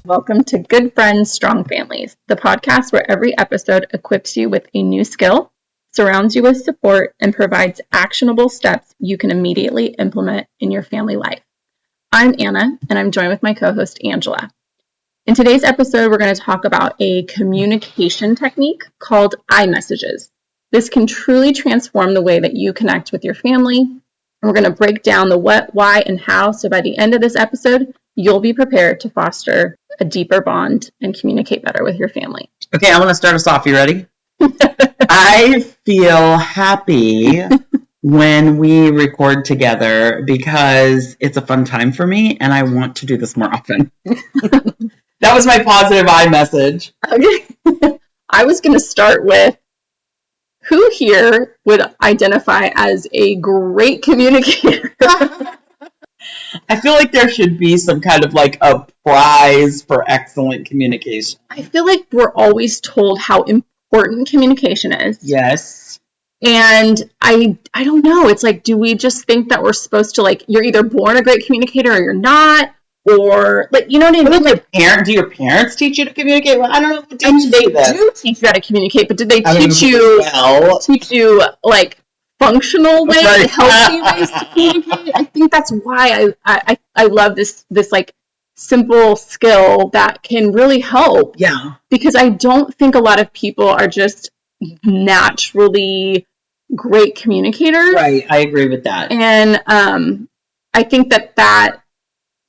Welcome to Good Friends, Strong Families, the podcast where every episode equips you with a new skill, surrounds you with support, and provides actionable steps you can immediately implement in your family life. I'm Anna, and I'm joined with my co-host, Angela. In today's episode, we're going to talk about a communication technique called iMessages. This can truly transform the way that you connect with your family. And we're going to break down the what, why, and how, so by the end of this episode, you'll be prepared to foster a deeper bond and communicate better with your family. Okay, I'm going to start us off. You ready? I feel happy when we record together because it's a fun time for me and I want to do this more often. That was my positive iMessage. Okay. I was going to start with who here would identify as a great communicator? I feel like there should be some kind of like a prize for excellent communication. I feel like we're always told how important communication is. Yes. And I don't know. It's like, do we just think that we're supposed to, like, you're either born a great communicator or you're not? Or, like, you know what I mean? Like, do your parents teach you to communicate? Well, I don't know if they do teach you how to communicate, but did they teach you like functional ways, right. Healthy ways to communicate? I think that's why I love this like simple skill that can really help. Yeah. Because I don't think a lot of people are just naturally great communicators. Right. I agree with that. And I think that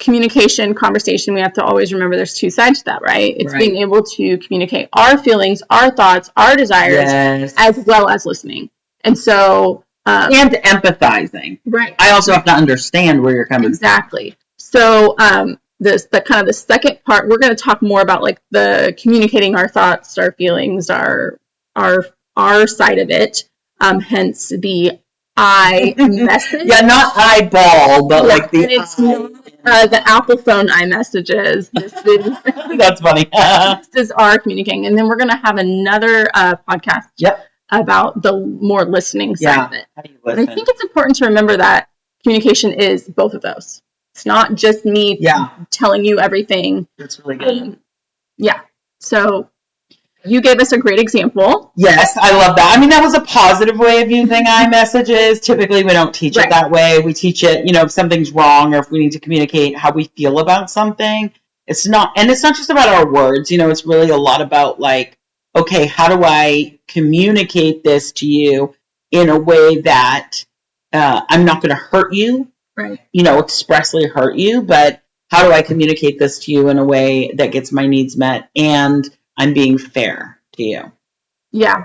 communication, conversation, we have to always remember there's two sides to that, right? It's right. Being able to communicate our feelings, our thoughts, our desires, yes. As well as listening. And so... and empathizing. Right. I also have to understand where you're coming from. Exactly. So the second part, we're going to talk more about like the communicating our thoughts, our feelings, our side of it. Hence the I message. Yeah, not eyeball, but like the the Apple phone iMessages. That's funny. This is our communicating. And then we're going to have another podcast. Yep. About the more listening side of it. How do you listen? And I think it's important to remember that communication is both of those. It's not just me telling you everything. That's really good. So you gave us a great example. Yes, I love that. I mean, that was a positive way of using iMessages. Typically, we don't teach it that way. We teach it, if something's wrong or if we need to communicate how we feel about something. It's not just about our words. It's really a lot about like, okay, how do I communicate this to you in a way that I'm not going to hurt you, right? Expressly hurt you, but how do I communicate this to you in a way that gets my needs met and I'm being fair to you? Yeah.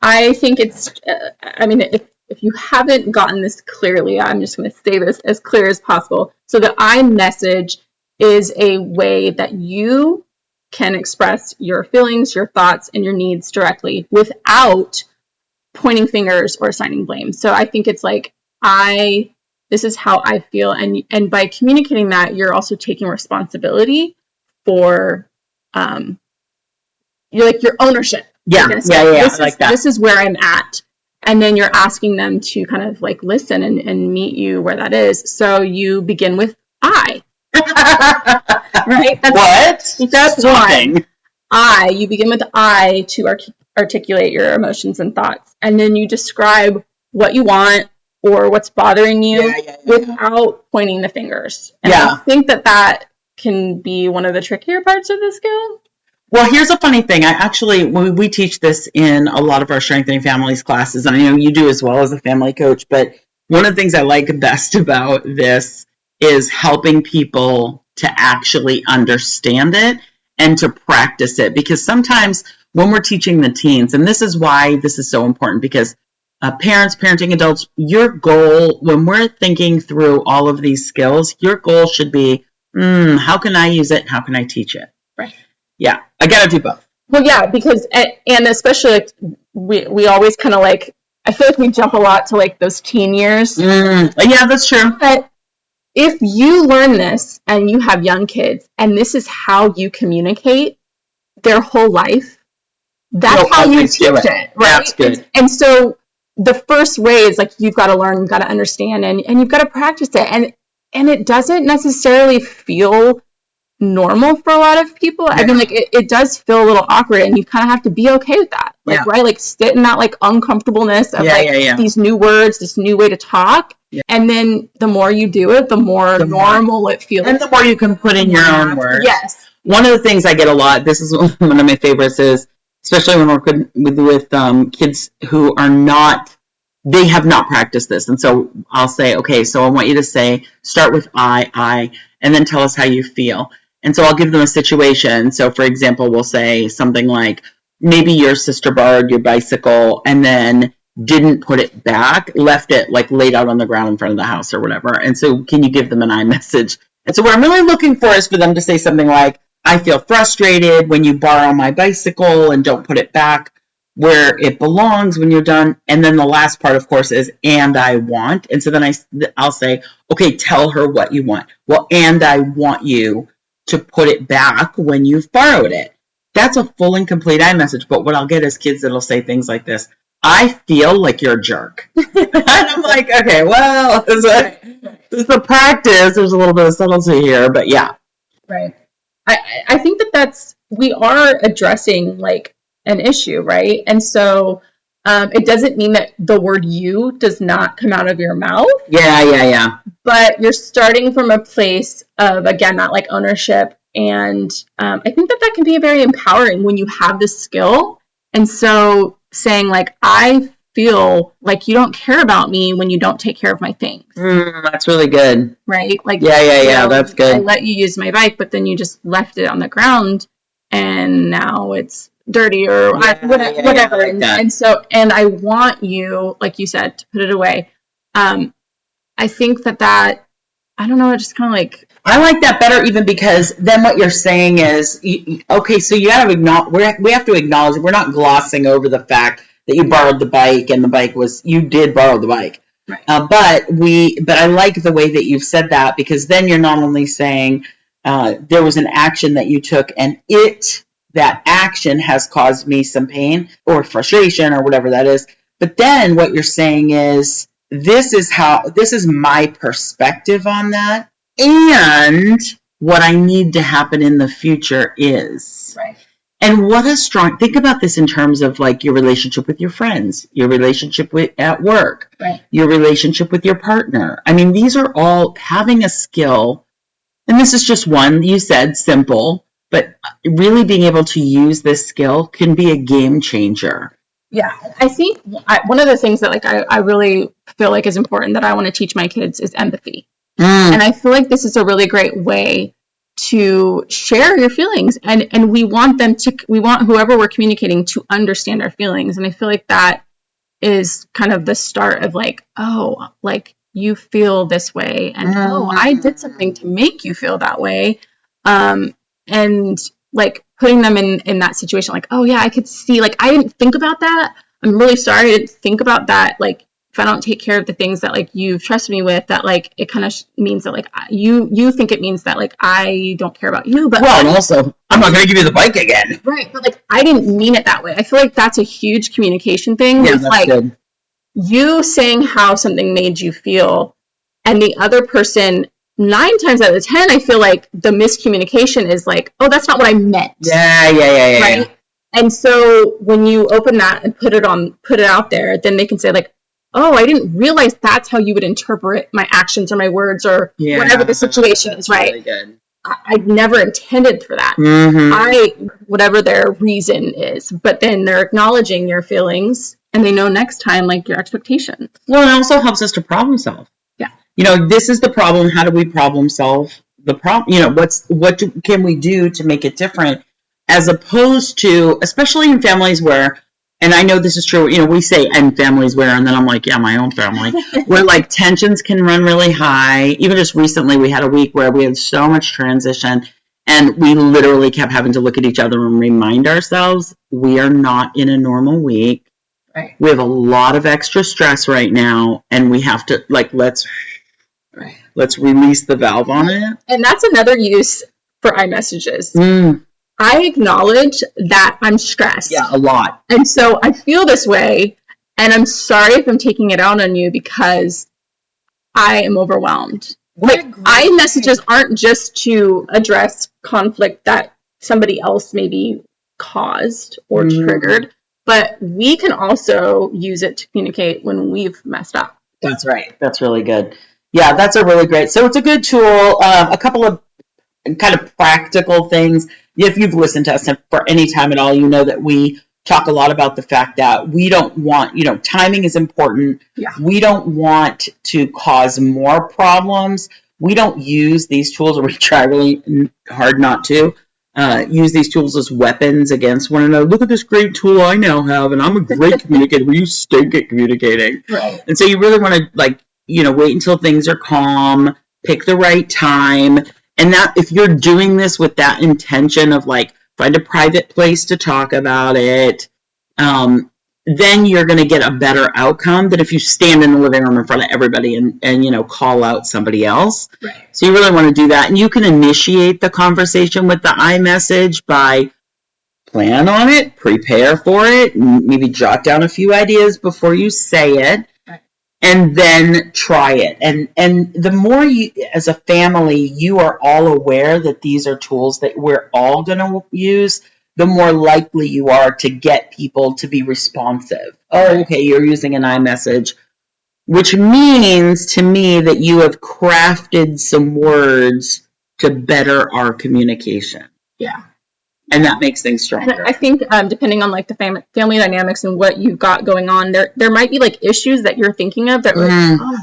I think it's, if you haven't gotten this clearly, I'm just going to say this as clear as possible. So the iMessage is a way that you can express your feelings, your thoughts, and your needs directly without pointing fingers or assigning blame. So I think it's like, this is how I feel. And by communicating that, you're also taking responsibility for, your ownership. Yeah. This is where I'm at. And then you're asking them to kind of like listen and meet you where that is. So you begin with I. Right? That's one. You begin with I to articulate your emotions and thoughts. And then you describe what you want or what's bothering you without pointing the fingers. And I think that can be one of the trickier parts of the skill. Well, here's a funny thing. We teach this in a lot of our Strengthening Families classes, and I know you do as well as a family coach, but one of the things I like best about this is helping people to actually understand it and to practice it. Because sometimes when we're teaching the teens, and this is why this is so important, because parents, parenting adults, your goal, when we're thinking through all of these skills, your goal should be, how can I use it? How can I teach it? Right. Yeah, I got to do both. Well, yeah, because, and especially like, we always kind of like, I feel like we jump a lot to like those teen years. Yeah, that's true. But if you learn this and you have young kids and this is how you communicate their whole life, that's how you teach it, right? That's good. And so the first way is like, you've got to learn, you've got to understand, and you've got to practice it. And it doesn't necessarily feel normal for a lot of people. I mean, like, it does feel a little awkward, and you kind of have to be okay with that. Like, right? Like, sit in that, like, uncomfortableness of, these new words, this new way to talk. Yeah. And then the more you do it, the more normal it feels. And the more you can put in your own words. Yes. One of the things I get a lot, this is one of my favorites, is especially when we're with kids who are not, they have not practiced this. And so I'll say, okay, so I want you to start with I, and then tell us how you feel. And so I'll give them a situation. So for example, we'll say something like, maybe your sister borrowed your bicycle and then didn't put it back, left it like laid out on the ground in front of the house or whatever. And so can you give them an I message? And so what I'm really looking for is for them to say something like, I feel frustrated when you borrow my bicycle and don't put it back where it belongs when you're done. And then the last part, of course, is, and I want. And so then I'll say, okay, tell her what you want. Well, and I want you to put it back when you've borrowed it. That's a full and complete I message. But what I'll get is kids that'll say things like this. I feel like you're a jerk. And I'm like, okay, well, it's a practice. There's a little bit of subtlety here, but yeah. Right. I think we are addressing like an issue, right? And so it doesn't mean that the word you does not come out of your mouth. Yeah. But you're starting from a place of, again, that like ownership. And I think that can be very empowering when you have this skill. And so saying like, I feel like you don't care about me when you don't take care of my things. That's really good. Right? Like, yeah, that's good. I let you use my bike, but then you just left it on the ground and now it's dirty or whatever. And I want you, like you said, to put it away. I think that I don't know, it just kind of like, I like that better even because then what you're saying is, okay, so you have to we have to acknowledge we're not glossing over the fact that you borrowed the bike and the bike you did borrow the bike. Right. But I like the way that you've said that because then you're not only saying there was an action that you took and that action has caused me some pain or frustration or whatever that is. But then what you're saying is, this is my perspective on that. And what I need to happen in the future is. Right. And think about this in terms of like your relationship with your friends, your relationship at work, right. Your relationship with your partner. I mean, these are all having a skill. And this is just one, you said simple, but really being able to use this skill can be a game changer. Yeah, I think one of the things that like I really feel like is important that I want to teach my kids is empathy. And I feel like this is a really great way to share your feelings. And we want whoever we're communicating to understand our feelings. And I feel like that is kind of the start of like, oh, like you feel this way. And oh, I did something to make you feel that way. And like putting them in that situation, like, oh yeah, I could see, like, I didn't think about that. I'm really sorry I didn't think about that. Like, if I don't take care of the things that like you've trusted me with, that like it kind of means that like you think it means that like I don't care about you. But well, and also I'm not going to give you the bike again. Right, but like I didn't mean it that way. I feel like that's a huge communication thing. Yeah, that's like good. You saying how something made you feel, and the other person 9 times out of 10, I feel like the miscommunication is like, oh, that's not what I meant. Yeah. Right. Yeah. And so when you open that and put it out there, then they can say like, oh, I didn't realize that's how you would interpret my actions or my words or whatever the situation is, right? Really good. I never intended for that. Whatever their reason is, but then they're acknowledging your feelings and they know next time, like your expectations. Well, it also helps us to problem solve. Yeah. You know, this is the problem. How do we problem solve the problem? You know, what can we do to make it different? As opposed to, especially in families where, and I know this is true, you know, we say in families where, and then I'm like, yeah, my own family, where like tensions can run really high. Even just recently, we had a week where we had so much transition and we literally kept having to look at each other and remind ourselves we are not in a normal week. Right. We have a lot of extra stress right now and we have to like, let's release the valve on it. And that's another use for iMessages. I acknowledge that I'm stressed. Yeah, a lot. And so I feel this way, and I'm sorry if I'm taking it out on you because I am overwhelmed. Like, iMessages aren't just to address conflict that somebody else maybe caused or triggered, but we can also use it to communicate when we've messed up. That's right. That's really good. Yeah, that's a really great. So it's a good tool. A couple of kind of practical things. If you've listened to us for any time at all, you know that we talk a lot about the fact that we don't want, timing is important. Yeah. We don't want to cause more problems. We don't use these tools, or we try really hard not to use these tools as weapons against one another. Look at this great tool I now have, and I'm a great communicator. Well, you stink at communicating. Right. And so you really want to, wait until things are calm, pick the right time. And that, if you're doing this with that intention of find a private place to talk about it, then you're going to get a better outcome than if you stand in the living room in front of everybody and call out somebody else. Right. So you really want to do that. And you can initiate the conversation with the iMessage by plan on it, prepare for it, maybe jot down a few ideas before you say it. And then try it. And the more you, as a family, you are all aware that these are tools that we're all going to use, the more likely you are to get people to be responsive. Oh, okay, you're using an iMessage, which means to me that you have crafted some words to better our communication. Yeah. And that makes things stronger. And I think depending on the family dynamics and what you've got going on, there might be issues that you're thinking of that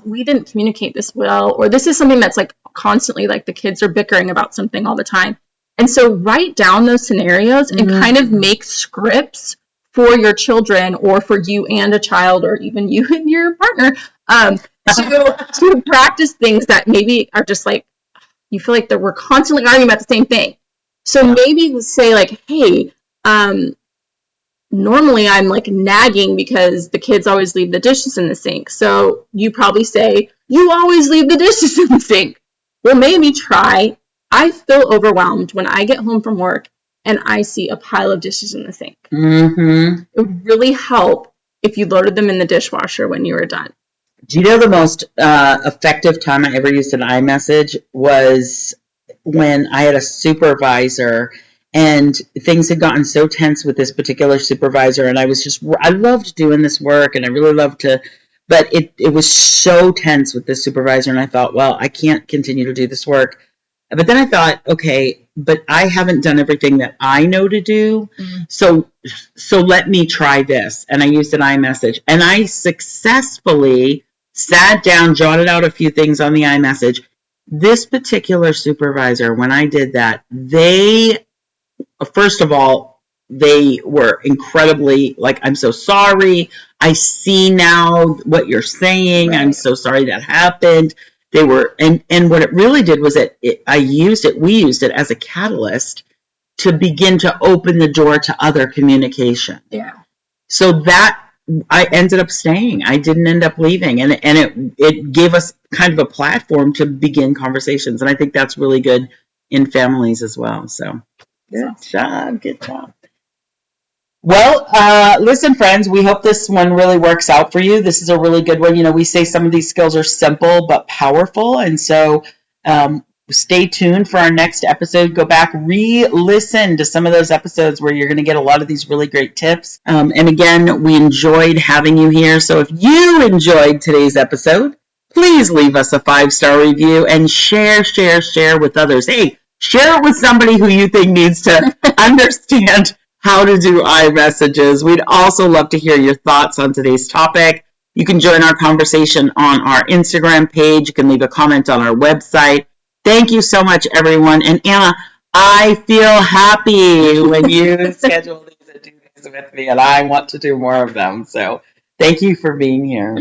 we didn't communicate this well, or this is something that's constantly the kids are bickering about something all the time. And so write down those scenarios and kind of make scripts for your children, or for you and a child, or even you and your partner, to practice things that maybe are just you feel that we're constantly arguing about the same thing. So maybe say hey, normally I'm nagging because the kids always leave the dishes in the sink. So you probably say, you always leave the dishes in the sink. Well, maybe try, I feel overwhelmed when I get home from work and I see a pile of dishes in the sink. Mm-hmm. It would really help if you loaded them in the dishwasher when you were done. Do you know the most effective time I ever used an iMessage was when I had a supervisor, and things had gotten so tense with this particular supervisor, and I loved doing this work, and I really loved to, but it was so tense with this supervisor, and I thought, well, I can't continue to do this work. But then I thought, okay, but I haven't done everything that I know to do, so let me try this. And I used an iMessage, and I successfully sat down, jotted out a few things on the iMessage. This particular supervisor, when I did that, first of all, they were incredibly I'm so sorry. I see now what you're saying. Right. I'm so sorry that happened. They were, and what it really did was we used it as a catalyst to begin to open the door to other communication. Yeah. So that I ended up staying. I didn't end up leaving, and it gave us kind of a platform to begin conversations, and I think that's really good in families as well. So good job. Well, listen, friends, we hope this one really works out for you. This is a really good one. We say some of these skills are simple but powerful, and so stay tuned for our next episode. Go back, re-listen to some of those episodes where you're going to get a lot of these really great tips. And again, we enjoyed having you here. So if you enjoyed today's episode, please leave us a 5-star review and share with others. Hey, share it with somebody who you think needs to understand how to do iMessages. We'd also love to hear your thoughts on today's topic. You can join our conversation on our Instagram page. You can leave a comment on our website. Thank you so much, everyone. And Anna, I feel happy when you schedule these and do these with me, and I want to do more of them. So thank you for being here.